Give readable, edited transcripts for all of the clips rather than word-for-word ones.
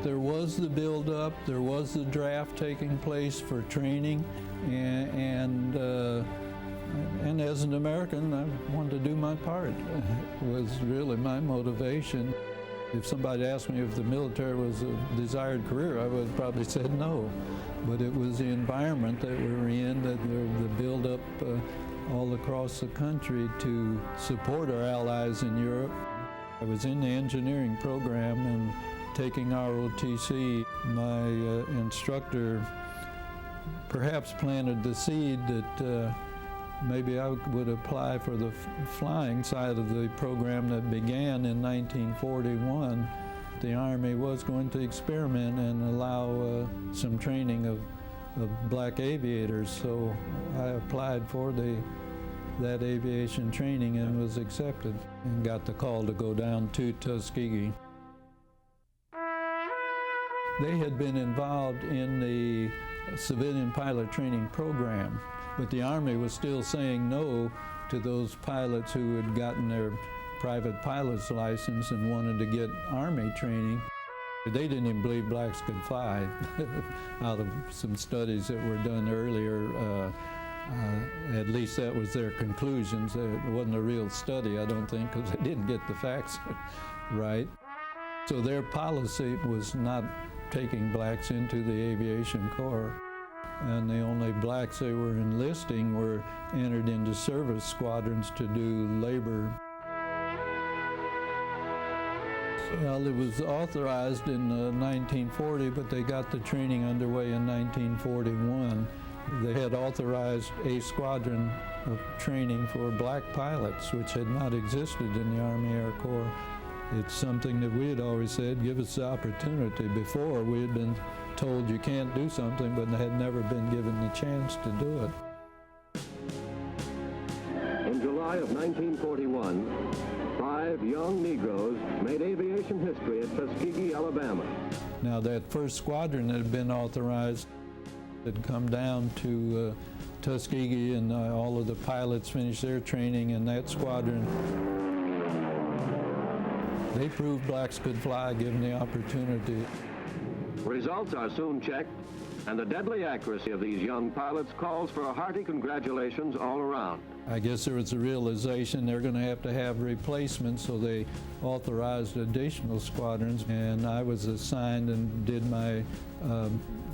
There was the build-up, there was the draft taking place for training, and as an American, I wanted to do my part. It was really my motivation. If somebody asked me if the military was a desired career, I would have probably said no. But it was the environment that we were in, the build-up all across the country to support our allies in Europe. I was in the engineering program and taking ROTC. My instructor perhaps planted the seed that maybe I would apply for the flying side of the program that began in 1941. The Army was going to experiment and allow some training of black aviators, so I applied for that aviation training and was accepted and got the call to go down to Tuskegee. They had been involved in the civilian pilot training program, but the Army was still saying no to those pilots who had gotten their private pilot's license and wanted to get Army training. They didn't even believe blacks could fly. Out of some studies that were done earlier, at least that was their conclusions. It wasn't a real study, I don't think, because they didn't get the facts right. So their policy was not taking blacks into the aviation corps. And the only blacks they were enlisting were entered into service squadrons to do labor. Well, it was authorized in 1940, but they got the training underway in 1941. They had authorized a squadron of training for black pilots, which had not existed in the Army Air Corps. It's something that we had always said, give us the opportunity. Before, we had been told you can't do something, but had never been given the chance to do it. In July of 1941, 5 young Negroes made aviation history at Tuskegee, Alabama. Now, that first squadron that had been authorized had come down to Tuskegee, and all of the pilots finished their training in that squadron. They proved blacks could fly given the opportunity. Results are soon checked, and the deadly accuracy of these young pilots calls for a hearty congratulations all around. I guess there was a realization they're going to have replacements, so they authorized additional squadrons, and I was assigned and did my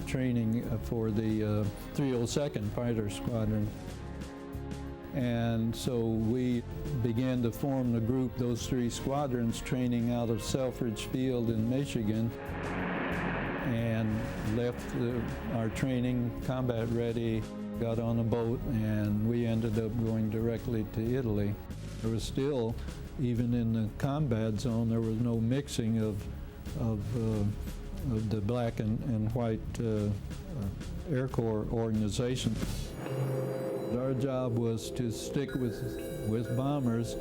training for the 302nd Fighter Squadron. And so we began to form the group, those 3 squadrons, training out of Selfridge Field in Michigan, and left our training combat ready, got on a boat, and we ended up going directly to Italy. There was still, even in the combat zone, there was no mixing of the black and white Air Corps organization. Our job was to stick with bombers,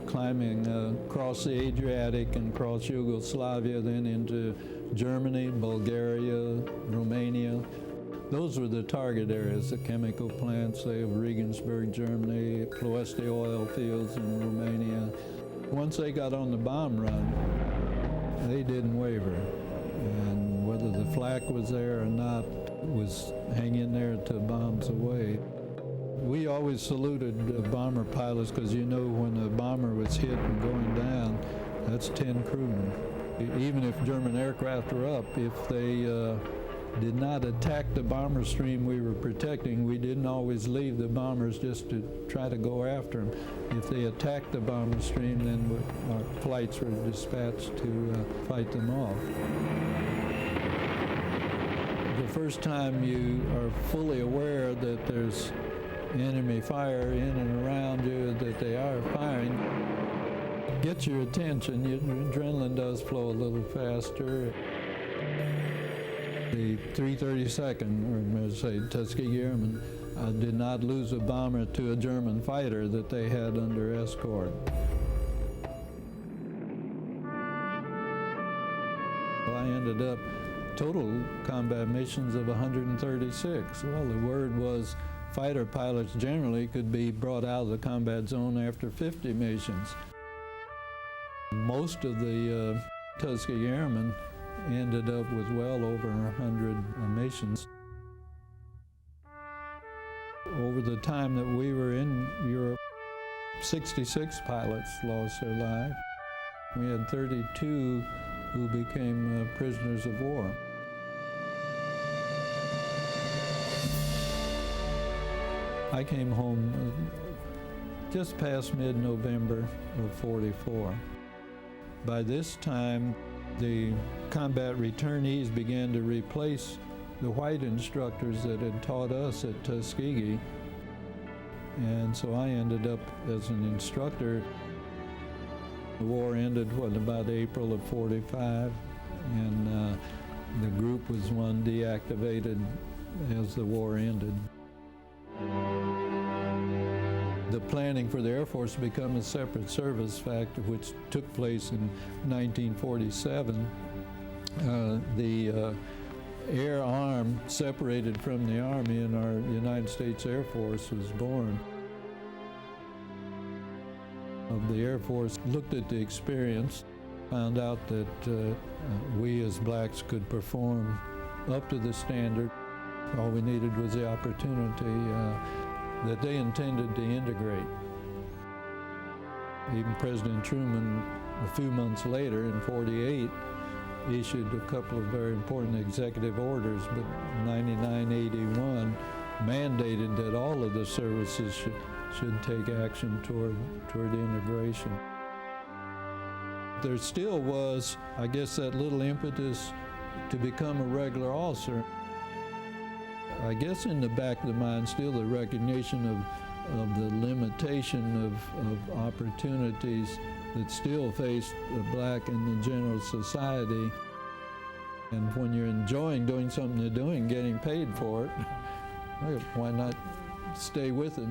climbing across the Adriatic and across Yugoslavia, then into Germany, Bulgaria, Romania. Those were the target areas, the chemical plants, say, of Regensburg, Germany, Ploesti oil fields in Romania. Once they got on the bomb run, they didn't waver. And whether the flak was there or not, was hang in there till bombs away. We always saluted bomber pilots because you know when a bomber was hit and going down, that's 10 crewmen. Even if German aircraft were up, if they did not attack the bomber stream we were protecting, we didn't always leave the bombers just to try to go after them. If they attacked the bomber stream, then our flights were dispatched to fight them off. The first time you are fully aware that there's enemy fire in and around you, that they are firing, gets your attention. Your adrenaline does flow a little faster. The 332nd, or say Tuskegee Airmen, did not lose a bomber to a German fighter that they had under escort. I ended up total combat missions of 136. Well, the word was fighter pilots generally could be brought out of the combat zone after 50 missions. Most of the Tuskegee Airmen ended up with well over 100 missions. Over the time that we were in Europe, 66 pilots lost their life. We had 32 who became prisoners of war. I came home just past mid-November of '44. By this time, the combat returnees began to replace the white instructors that had taught us at Tuskegee. And so I ended up as an instructor. The war ended, about April of '45, and the group was one deactivated as the war ended. The planning for the Air Force to become a separate service, which took place in 1947, the Air Arm separated from the Army, and our United States Air Force was born. The Air Force looked at the experience, found out that we as blacks could perform up to the standard. All we needed was the opportunity that they intended to integrate. Even President Truman, a few months later in '48, issued a couple of very important executive orders, but 9981 mandated that all of the services should take action toward integration. There still was, I guess, that little impetus to become a regular officer. I guess in the back of the mind, still the recognition of the limitation of opportunities that still faced the black and the general society. And when you're enjoying doing something you're doing, getting paid for it, why not stay with it?